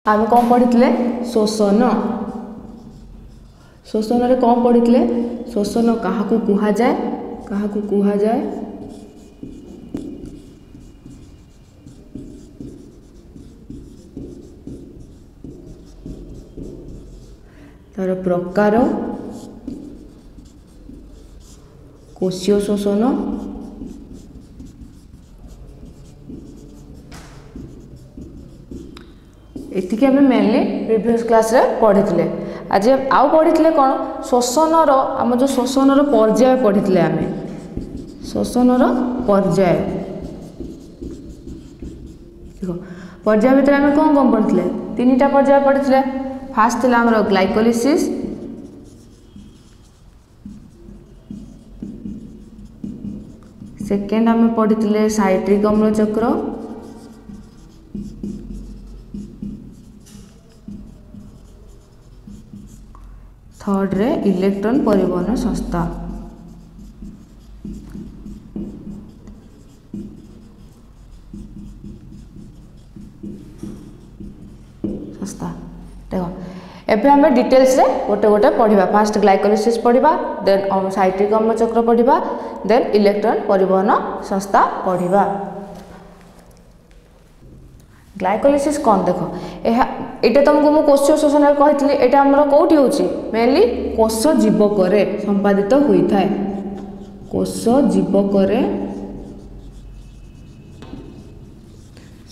आम कौन पढ़ी शोषण शोषण रे कौन पढ़ी शोषण क्या कहुए तार प्रकार कोशीय शोषण एतिक आम मेनली प्रीवियस क्लास रे पढ़ी आज आउ पढ़ी कौन शोषणर आम जो शोषणर पर्याय पढ़ी आम शोषणर पर्याय देख पर्याय भितर आम कौन कौन पढ़ी तीन टा पर्याय पढ़ी फास्ट थिला हमर ग्लाइकोलिसिस सेकेंड आम पढ़ी साइट्रिक अम्ल चक्र थर्ड रे इलेक्ट्रॉन परिवहन संस्था देखो एबे हमें डिटेल्स रे गोटे गोटे पढ़िबा फास्ट ग्लाइकोलिसिस पढ़िबा देन साइट्रिक अम्ल चक्र पढ़िबा देन इलेक्ट्रॉन परिवहन संस्था पढ़िबा ग्लाइकोलिसिस कौन देखो एटा तुमको मु कोश शोषण कही एटा हमर कोठी होची मेनली कोश जीवक रे संपादित होई थाए कोश जीवक रे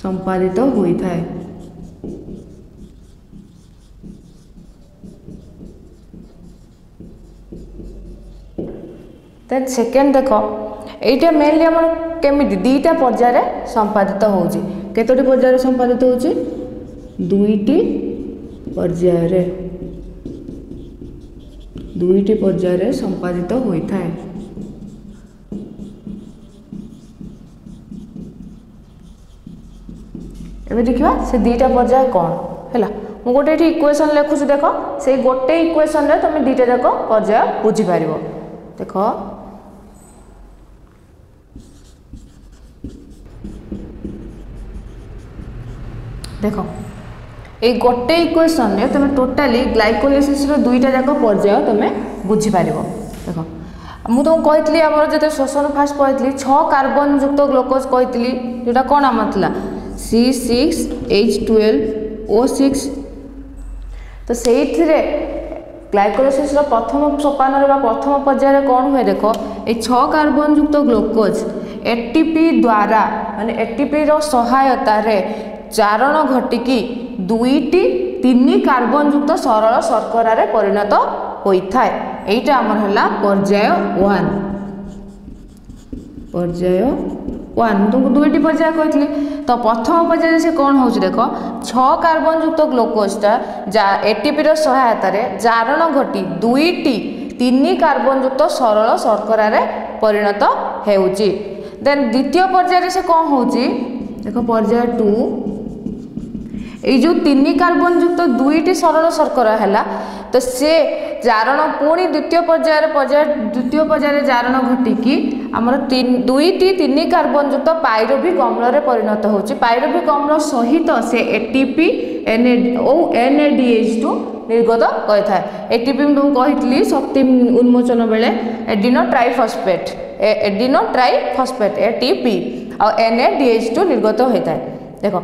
संपादित होई थाए देन सेकेंड देखो एटा मेनली हमर केमिति दीटा पर्याय संपादित होउची केतोटी पर्याय संपादित होउची दुईटी पर्याय संपादित होता है एबे देखिबा से दीटा पर्याय कौन हैला मु गोटे इक्वेशन लिखुछु देखो से गोटे इक्वेशन रे तुम दीटा जाक पर्याय बुझी पारिबो देखो देखो ए गोटे इक्वेशन रे तुम टोटाली ग्लाइकोलिसिस रो दुईटा जाक पर्याय तुम बुझी पारिबो देखो मु तुमको कहितली हमर जते शोषण फास्ट कहितली 6 कार्बन युक्त ग्लूकोज कहितली जेटा कोन आमतला C6H12O6 तो सेइथिरे ग्लाइकोलिसिस रो प्रथम सोपान रे प्रथम पर्याय रे कोन हुए देखो ए 6 कार्बन युक्त ग्लूकोज एटीपी द्वारा माने एटीपी रो सहायता रे चारण घटिकी दुईटी तीन कार्बन युक्त सरल शर्करा रे परिणत होता है एटा हमर हला पर्याय 1 तुमको दुईटी पर्याय कहतली तो प्रथम पर्याय से कौन हो देखो 6 कार्बन युक्त ग्लूकोजटा एटीपी रो सहायता रे जारण घटी दुईटी तीन कार्बन युक्त सरल शर्करा रे परिणत हेउची देन द्वितीय पर्याय से कौन होची देखो पर्याय 2 ये जो 3 कार्बन युक्त दुईटी सरल शर्करा है तो से जारण पुणी द्वितीय पर्याय जारण घटिकी आमर दुईटी 3 कार्बन युक्त पायरुभिक अम्ल रे परिणत होची पायरुभिक अम्ल सहित से एटीपी NADH2 निर्गत करता है एटीपी तुमको कही शक्ति उन्मोचन बेले एडिनो ट्राइफॉस्फेट एटीपी और NADH2 निर्गत होता है देखो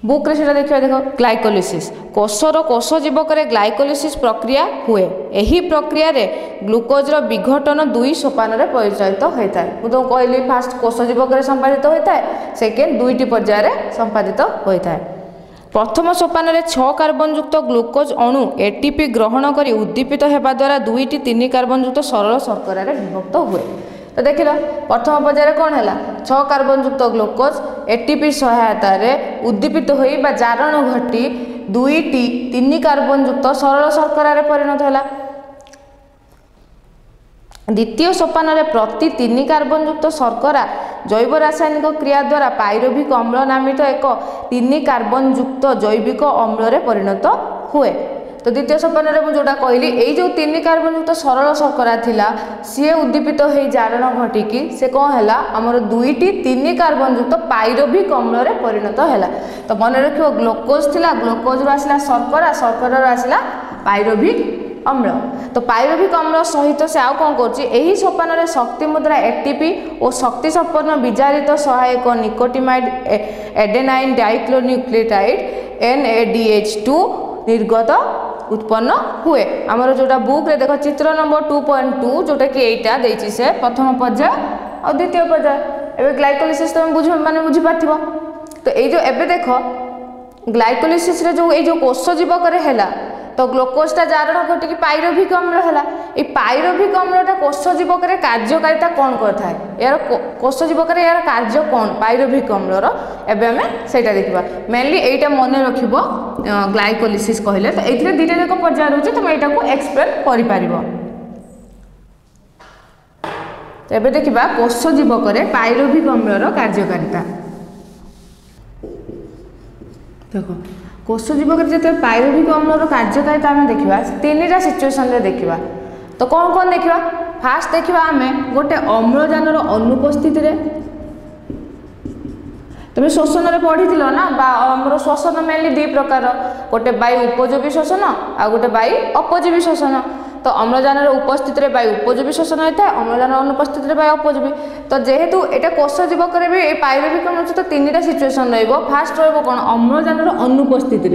बुक रे सेटा देखिए देखो ग्लाइकोलिसिस कोष जीवक रे ग्लाइकोलिसिस प्रक्रिया हुए एही प्रक्रिया रे ग्लूकोज रो विघटन दुई सोपान रे परिचालित होता है तो कहली फास्ट कोष जीवक रे संपादित होता है सेकेंड दुईटी पर्याय रे संपादित होता है प्रथम सोपान रे 6 कार्बन युक्त ग्लूकोज अणु एटीपी ग्रहण करी उद्दीपित हेबा द्वारा दुईटी 3 कार्बन युक्त सरल शर्करा रे विभक्त हुए तो देख लो प्रथम पर्याय कौन है 6 कार्बन युक्त ग्लूकोज एटीपी सहायता रे उद्दीपित होई बा जारण घटी दुईटी 3 कार्बन युक्त सरल शर्करा रे परिणत है द्वितीय सोपान रे प्रति 3 कार्बन युक्त शर्करा जैव रासायनिक क्रिया द्वारा पायरुभिक अम्ल नामित एक 3 कार्बन युक्त जैविक अम्ल रे परिणत हुए तो द्वितीय सोपान में जोटा कहली यही जो 3 कार्बन युक्त सरल शर्करा थिला सी उद्दीपित हो जारण घटिकी से कौन है आमर 2टी 3 कार्बन युक्त पाइरुभिक अम्ल रे परिणत है। तो मन रखियो ग्लूकोज थिला ग्लूकोज रो आसला शर्करा शर्करा रो आसला पाइरुभिक अम्ल। तो पाइरुभिक अम्ल सहित से आउ कौन कर सोपान रे शक्ति मुद्रा एटीपी और शक्ति संपन्न विजारित सहायक निकोटिमाइड एडेनाइन डाइक्लोन्यूक्लियोटाइड NADH2 निर्गत उत्पन्न हुए। आमर जोटा बुक रे देख चित्र नंबर 2.2 जोटा कि एटा देछि से प्रथम पर्याय और द्वितीय पर्याय। एबे ग्लाइकोलिसिस तुम बुझ माने बुझी पाथिबो। तो ए जो एबे देख ग्लाइकोलिसिस रे जो ए जो कोष जीवक रे हैला तो ग्लूकोज टा जारण घटिकी पाइरुभिक अम्ल हैला। ए पाइरुभिक अम्लटा कोष जीवक रे कार्यकारिता कोन करथाय यार कोष जीवक रे यार कार्य कोन पाइरुभिक अम्ल रो एबे हमें सेटा देखिबा। मेनली एटा मने रखिबो ग्लाइकोलिसिस कहले तो एथिरे दुटा जाक पर्याय रहउची तुम एटा को एक्सप्लेन करि पारिबो। तो एबे देखिबा कोष जीवक रे पाइरुभिक अम्ल रो कार्यकारिता देखो कोष जीवक जो पाइरुभिक अम्ल कार्यकारिता आम देखा 3टा सिचुएसन रे देखा। तो कौन कौन देखा फास्ट देखा आम गोटे अम्लजान अनुपस्थिति रे तुम शोषण में पढ़ी ना आमर श्वसन मेनली 2 प्रकार गोटे वायु उपयोगी शोषण आ गोटे वायु अपयोगी शोषण। तो अम्लजान उपस्थिति में वायु उपयोगी शोषण होता है अम्लजान अनुपस्थिति में वायु अपयोगी। तो जेहेतु यहाँ कोष जीवक भी पाइरुभिक अम्ल तो 3टा सिचुएसन फास्ट कौन अम्लजान अनुपस्थिति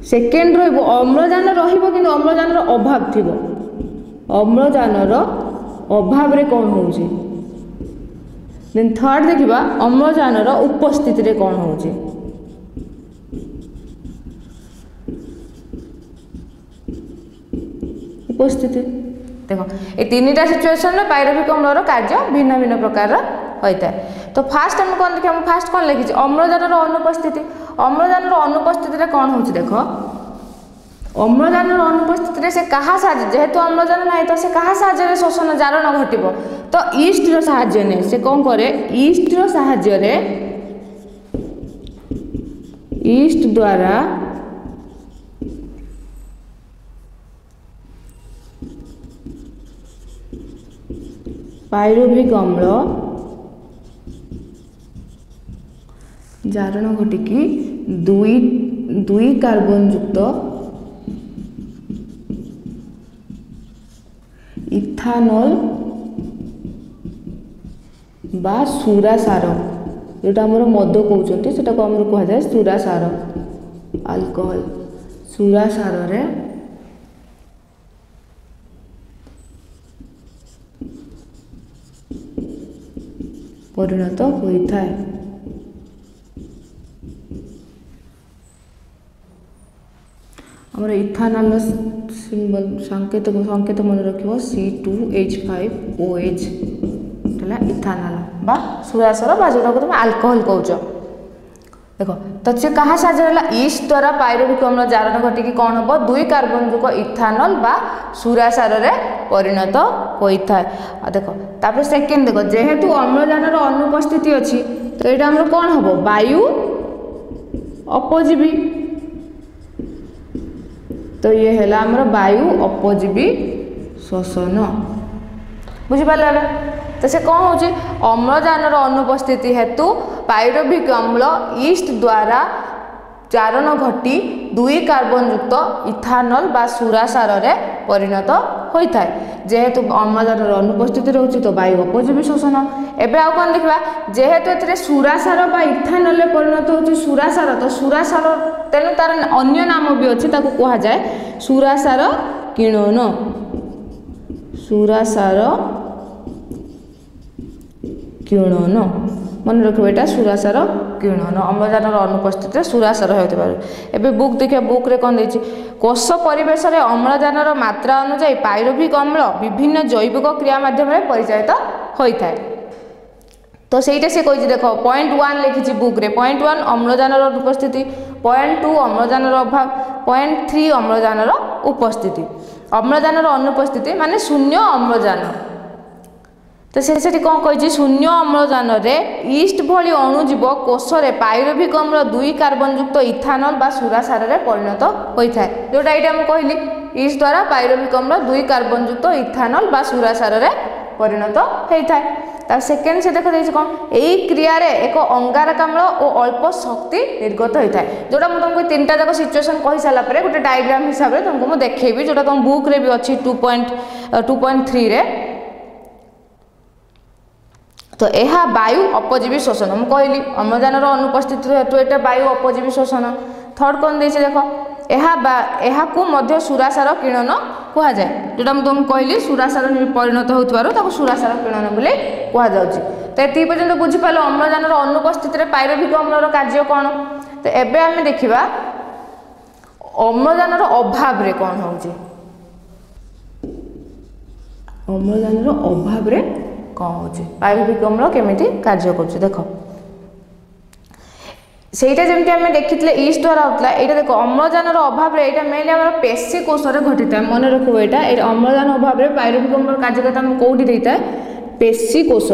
सेकेंड अम्लजान कि अम्लजान अभाव थी अम्लजान अभाव रे कौन हो देन थर्ड देखिबा अम्लजान उपस्थिति रे कौन हो उपस्थिति देखो ये 3टा सिचुएसन में पाइरुभिक अम्ल कार्य भिन्न भिन्न प्रकार होता है। तो फास्ट हम कौन देखिए फास्ट कौन लिखी अम्लजान अनुपस्थिति अम्लजान अनुपस्थिति रे कौन हो देख अम्लजान अनुपस्थिति से कहा साहाय्य जेहेतु अम्लजान ना तो से कहा साहाय्य शोषण जारण घटिबो तो ईस्ट रो साहाय्य ने से कौन करे ईस्ट रो साहाय्य रे ईस्ट द्वारा पाइरुभिक अम्ल जारण घटिकी 2 कार्बन युक्त इथानॉल बा सुरा सार जोटा आमर मद कहते से कह जाए सुरा सार अल्कोहल सुरा सार रे परिणत होता है। आमर इथानॉल सिंबल संकेत मन रखिबो C2H5OH इथानॉल बा सुरासर बा जोटा को तुम अल्कोहल कहूच देखो। तो से कहा साहाय्य ईस्ट द्वारा पाइरुभिक अम्ल जारण घटिकी कौन हम 2 कार्बन युक्त इथानॉल बा सुरासार रे परिणत होता है। देखो तापर सेकेंड देखो जेहेतु अम्लजान अनुपस्थिति अच्छी तो यहाँ आम कौन हम वायु अपजीवी तो ये है आमर वायु अपजीवी शोषण बुझिपारे। तो से कौन हो अम्लजान अनुपस्थिति हेतु पाइरुभिक अम्ल ईस्ट द्वारा जारण घटी 2 कार्बन युक्त इथानॉल बा सुरासार रे परिणत होता है। जेहेतु अम्लजान अनुपस्थिति रोचे तो वायु अपजीवी शोषण। एबे आ कौन देखा जेहेतु ए सुरासार बा इथानॉल परिणत हो सुरासार तो सुरासार तेणु तार अन्य नाम भी अच्छी कह जाए सुरासार किण्वन सुरासार किण्वन मन रख बेटा सुरासार किण्वन अम्लजान अनुपस्थित सुरासार होता है। बुक देखिए बुक रे कौन देछि कोष परिवेश में अम्लजान मात्रा अनुसार पाइरुभिक अम्ल विभिन्न जैविक क्रिया माध्यम परिचालित होता है। तो सहीटा से कही देख पॉइंट 1 लिखी बुक रे पॉइंट 1 अम्लजान उपस्थिति पॉइंट 2 अम्लजान अभाव पॉइंट 3 अम्लजान उपस्थिति। अम्लजान अनुपस्थिति माने शून्य अम्लजान तो से कौन कही शून्य अम्लजान ईस्ट भली अणुजीव कोष पाइरुभिक अम्ल 2 कार्बन युक्त इथानल बा सुरासार में परिणत होता है जोटा ये कहली ईस्ट द्वारा पाइरुभिक अम्ल 2 कार्बन युक्त इथानल बा सुरासार में परिणत होता है। तब सेकेंड से देखा जाए कौन यही क्रिया एक अंगारकाम्ल और अल्प शक्ति निर्गत होता है जोटा मुझे तुमको 3टा जाक सिचुएसन कही सारापर गोटे डायग्राम हिसाब से तुमको मुझे देखी जोटा तुम बुक रे भी अच्छी 2.3 रे। तो यह वायु अपजीवी शोषण मुझे कहली अम्लजान अनुपस्थित हेतु ये वायु अपजीवी शोषण। थर्ड कौन देखे देख यह सुरासार किरण कह जाए जोटा मुझे तुमको कहली सुरासार परिणत हो सुरासार किरण बोली कहुच्छे। तो ये पर्यटन बुझीपार अम्लजान अनुपस्थित पाइरुभिक अम्लर कार्य कौन। तो एबे आम देखा अम्लजान अभाव रे कौन हो अम्लजान अभाव रे कौन हो पाइरुभिक अम्ल केमिति कार्य कर देख सेटा जमी आम देखी ईस्ट द्वारा होता है। देख अम्लजान अभाव में मेनली आम पेशी कोष घटी था मन रख यहाँ अम्लजान अभाव में पाइरुभिक अम्ल कार्यकर्ता कौटी देता है पेशी कोष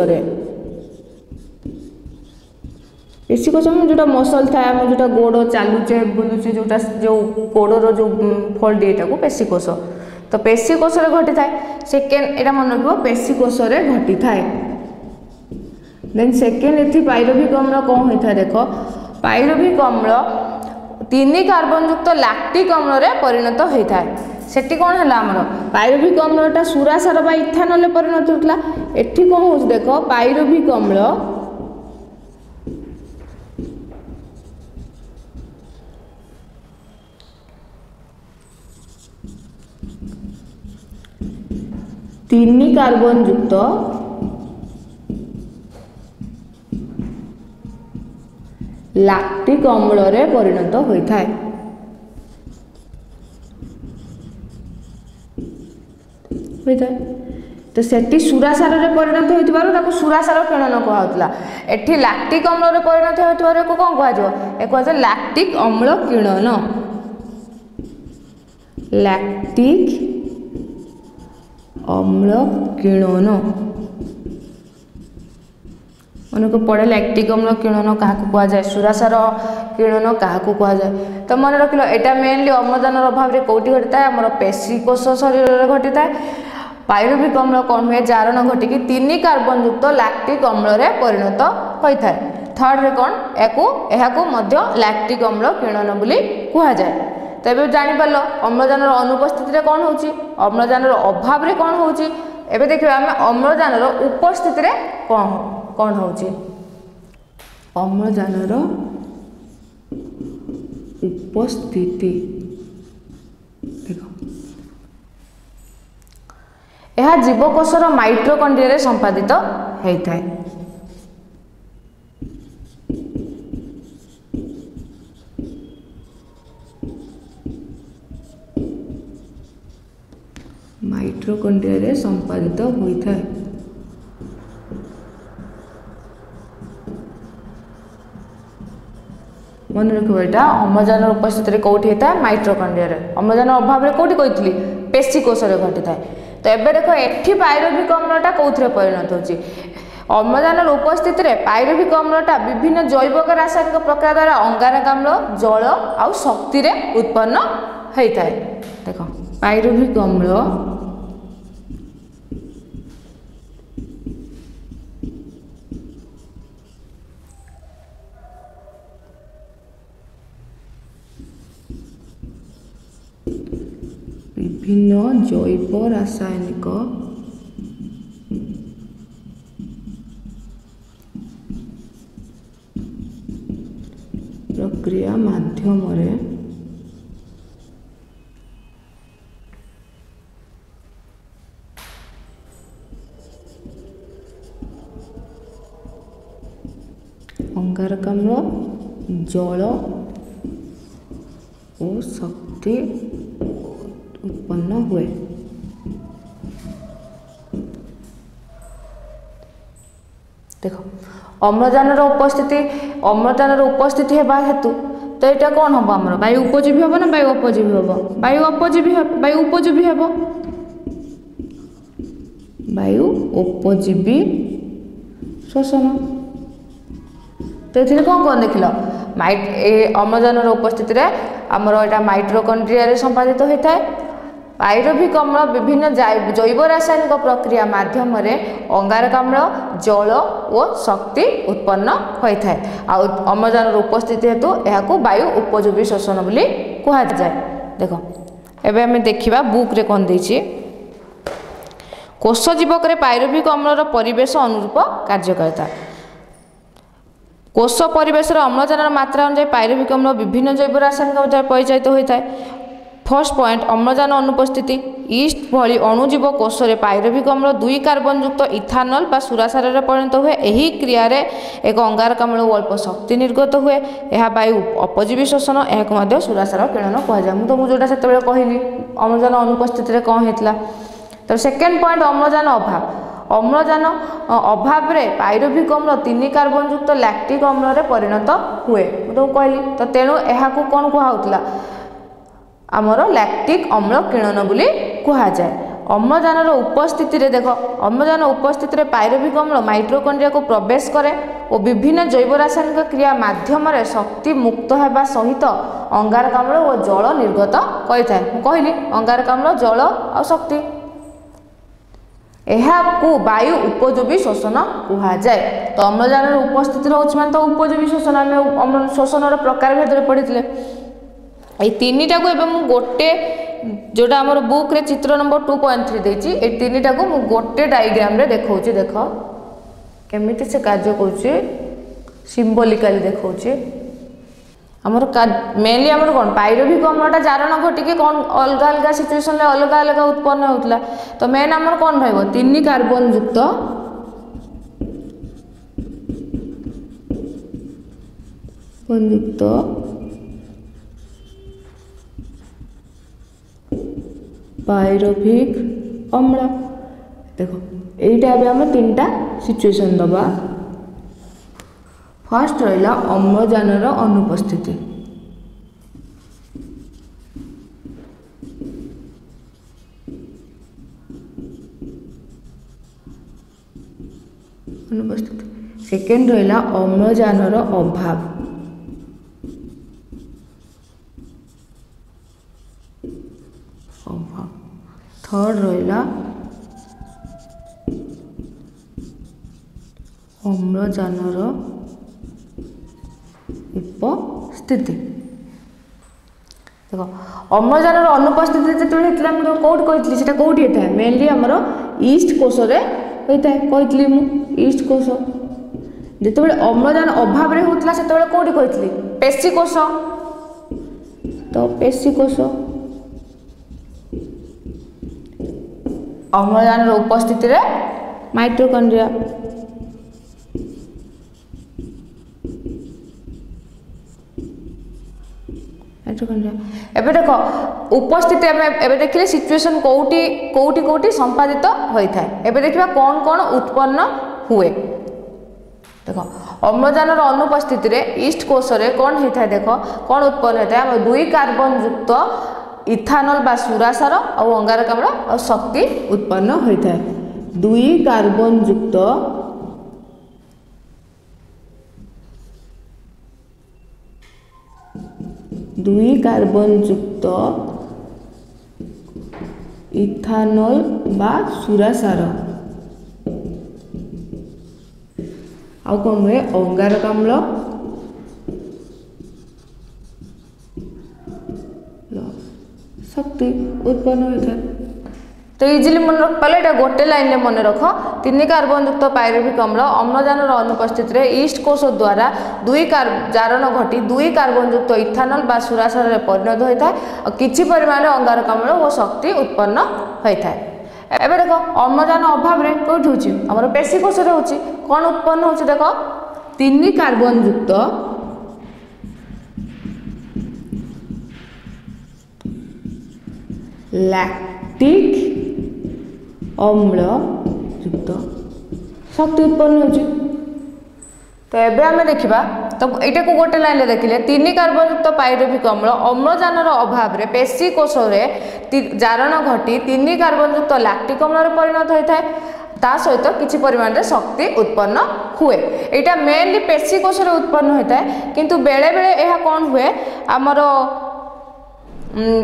पेशी कोष जो मसल था जो गोड़ चलुचे बुलूचे जोटा जो गोड़र जो फोल्ड ये पेशी कोष तो पेशी कोष घटी था। सेकेंड यहाँ मन रख पेशी कोष घटी था। देन सेकेंड ये पाइरुभिक अम्ल कौन होता है देख पाइरुभिक अम्ल 3 कार्बन युक्त लैक्टिक अम्ल परिणत होता है। सेठी कौन है आमर पाइरुभिक अम्लटा सुरासार बा इथानल परिणत होता एठी कौन हो देख पाइरुभिक अम्ल तीन कार्बन युक्त लैक्टिक अम्ल परिणत होता है। तो सेठी सुरासार परिणत हो सुरासार किरण कहला एठी लैक्टिक अम्ल परिणत हो कौन कह लैक्टिक अम्ल किरण लैक्टिक अम्ल किरण मन को पड़े लैक्टिक अम्ल किरण क्या कहुए सुरासार किरण क्या कहुए। तो मन रख यहाँ मेनली अम्लजान अभाव में कौटी घटी था आम पेशी कोष शरीर में घटी था पाइरुभिक अम्ल कौन हुए जारण घटिकी 3 कार्बन युक्त लैक्टिक अम्ल परिणत होता है। थर्ड रे कौन या लैक्टिक अम्ल किरण बोली कहुए। तो ये जापर अम्लजान अनुपस्थित कौन हो अम्लजान अभाव में कौन हो देखिए आम अम्लजान उपस्थित कौन हो अम्लजान उपस्थिति देख यह जीवकोशर माइट्रोकॉन्ड्रिया संपादित होता है। माइट्रोकॉन्ड्रिया संपादित होता है। मन रखो यहाँ अम्लजान उपस्थित कौटी होता है माइट्रोकॉन्ड्रिया अम्लजान अभाव में कौटी कही पेशी कोष घटी था। तो ये देख एठी पाइरुभिक अम्लटा कौन परिणत हो अम्लजान उपस्थित पाइरुभिक अम्लटा विभिन्न जैविक रासायनिक प्रक्रिया द्वारा अंगारकाम्ल जल आ शक्ति उत्पन्न होता है। देख पाइरुभिक अम्ल विभिन्न जैव रासायनिक प्रक्रिया माध्यम अंगारकाम्ल जल और शक्ति उत्पन्न हुए। देखो अम्लजान उपस्थिति हेबा हेतु तो यहाँ कौन हम आम वायु उपजीवी हम ना वायु अपजीवी हम वायु उपजीवी हम वायु उपजीवी शोषण। तो ये कौन कौन देख अम्लजान उपस्थित आमर यहाँ माइटोकॉन्ड्रिया संपादित होता है। पायरुभिक अम्ल विभिन्न जैव रासायनिक प्रक्रिया माध्यम अंगारकाम्ल जल और शक्ति उत्पन्न होता है। अम्लजान उपस्थिति हेतु यह वायु उपजीवी शोषण बोली कह जाए। देख एबे हमें देखिबा बुक रे कौन देछि कोष जीवक पायरुभिक अम्लर परिवेश अनुरूप कार्यकारिता। कोष परिवेश अम्लजान मात्रा अनुसार पायरुभिक अम्ल विभिन्न जैव रासायनिक परिचालित होता है। फर्स्ट पॉइंट अम्लजान अनुपस्थिति ईस्ट भली अणुजीव कोष रे पायरुभिक अम्ल 2 कार्बन युक्त इथानल बा सुरासार रे परिणत हुए। एही क्रिया रे एक अंगारकाम्ल अल्प शक्ति निर्गत हुए। यह वायु अपजीवी शोषण यह सुरासार किरण कह जाए। मुझे जोटा से कहली अम्लजान अनुपस्थित रे कौन होता। तो सेकेंड पॉइंट अम्लजान अभाव। अम्लजान अभाव रे पायरुभिक अम्ल 3 कार्बन युक्त लैक्टिक अम्ल रे परिणत हुए। मुझे कहली तो तेणु यह कौन कहला आमर लैक्टिक अम्ल किरण बोली कह जाए। अम्लजान उपस्थिति रे देख अम्लजान उपस्थिति रे पायरुभिक अम्ल माइटोकॉन्ड्रिया को प्रवेश करे और विभिन्न जैव रासायनिक क्रिया माध्यम शक्ति मुक्त होगा सहित अंगारकाम्ल और जल निर्गत करता है। कहली अंगारकाम्ल जल और शक्ति यह वायु उपजीवी शोषण कह जाए। तो अम्लजान उपस्थिति रोच मान तो उपजीवी शोषण आम शोषण प्रकार भेद पढ़ी ये तीनटा को एवं गोटे जोटा आम बुक रे चित्र नंबर 2.3 देछि ए तीनटा को मु गोटे डायग्राम रे देखौछि। देख केमिति से कार्य करूछि सिंबलिकली देखौछि। आमर मेनली आमर कौन पायरुभिक अम्लटा जारण घटिके कौन अलग अलग सिचुएशन रे अलग अलग उत्पन्न होतला। तो मेन आमर कौन रहइबो 3 कार्बन युक्त पायरुभिक अम्ल। देखो यहीटा भी आम 3टा सिचुएशन दबा। फर्स्ट रहा अम्लजान अनुपस्थिति। अनुपस्थिति सेकेंड रहा अम्लजान अभाव। थर्ड रहा अम्लजान उपस्थिति। देख अम्लजान अनुपस्थिति जो कौट कही से कौटी होता है मेनली आमर ईस्ट कोष होता है। कही ईस्ट कोष जो अम्लजान अभाव होता से कौटी कही पेशी कोष। तो पेशी कोष अम्लजान उपस्थिति रे माइटोकॉन्ड्रिया। एबे देख उपस्थिति एबे देखिले सिचुएशन कोउटी कोउटी कोउटी संपादित होता है। एबे देखिबा कौन कौन उत्पन्न हुए। देख अम्लजान अनुपस्थिति रे ईस्ट कोष रे कौन होता है। देख कौन उत्पन्न होता है 2 कार्बन युक्त इथानल बा सुरासार और अंगारकाम्ल और शक्ति उत्पन्न होता है। 2 कार्बन युक्त इथानल बा सुरासार आउ कौन हुए अंगारकाम्ल शक्ति उत्पन्न होता है। तो इजिली मन रख पाले एटा गोटे लाइन में मन रख 3 कार्बन युक्त पायरुभिक अम्ल अम्लजान अनुपस्थिति रे ईस्ट कोष द्वारा 2 जारण घटी 2 कार्बन युक्त इथानल बा सुरासार रे परिणत होता है और किछि परिमाण अंगारकाम्ल और शक्ति उत्पन्न होता है। एबे देखो अम्लजान अभाव रे कोठी होची हमर पेशी कोष रे होची कोन उत्पन्न होची। देखो 3 कार्बन युक्त लैक्टिक अम्ल युक्त शक्ति उत्पन्न होची। तो एबे हमें देखिबा तो एटा को गोटे लाइन ले देखिले 3 कार्बन युक्त पायरुभिक अम्ल अम्लजान अभाव रे पेशी कोष रे जारण घटी 3 कार्बन युक्त लैक्टिक अम्ल रे परिणत होता है ता सहित किछि परिमाण रे शक्ति उत्पन्न हुए। एटा मेनली पेशी कोश रे उत्पन्न होता है, किंतु बेले बेले यह कौन हुए आमर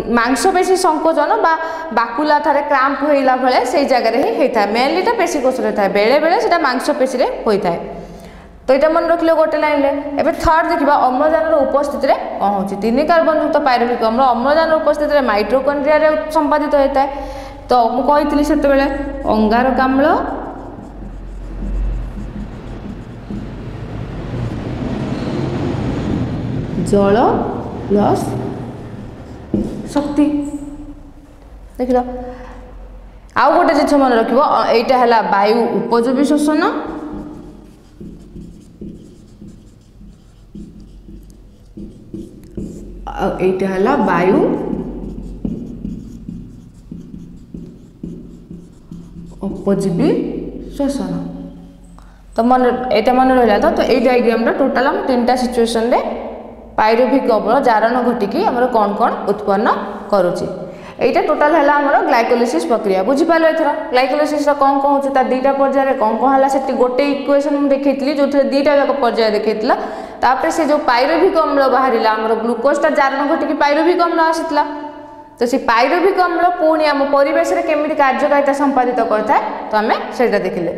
मांसपेशी संकोचन बा बाकुला थारे क्राम्प होइला भले से जगह रे ही होता है। मेनली टा पेशी कोश रे थाए, बेले बेले सेटा मांसपेशी रे होता है। तो यहाँ मन रखिले गोटे लाइन में। एबे थर्ड देखिबा अम्लजान उपस्थिति रे कौन होची। 3 कार्बन युक्त पायरुविक अम्ल अम्लजान उपस्थिति रे माइटोकॉन्ड्रिया रे संपादित होता है। तो मु कहितली सेते बेले अंगारक अम्ल जल प्लस शक्ति देख लो। आउ गोटे जिनिस मन रखिबो, एटा हला वायु उपयोगी शोषण एटा हला वायु उपजीवी शोषण। तो मन एटा मन रहिला। तो ए डायग्राम रा टोटल हम 3टा सिचुएशन रे पायरुविक अम्ल जारण घटिकी हमर कौन कौन उत्पन्न करूची। एटा टोटल हला हमर ग्लाइकोलिसिस प्रक्रिया। बुझी पालो एथरा ग्लाइकोलिसिस रा कौन कौन होची, ता 2टा पर्याय रे कौन कौन हला सेठी गोटे इक्वेशन हम देखैतली जो थे 2टा जाक पर्याय देखैतला। तापर से जो पायरुविक अम्ल बाहरिला हमर ग्लूकोज ता जारण घटिकी पायरुविक अम्ल आसितला। तो से पायरुविक अम्ल पुणी आम परिवेश रे केमिति कार्यकारिता संपादित करता है, तो आमे सेटा देखिले।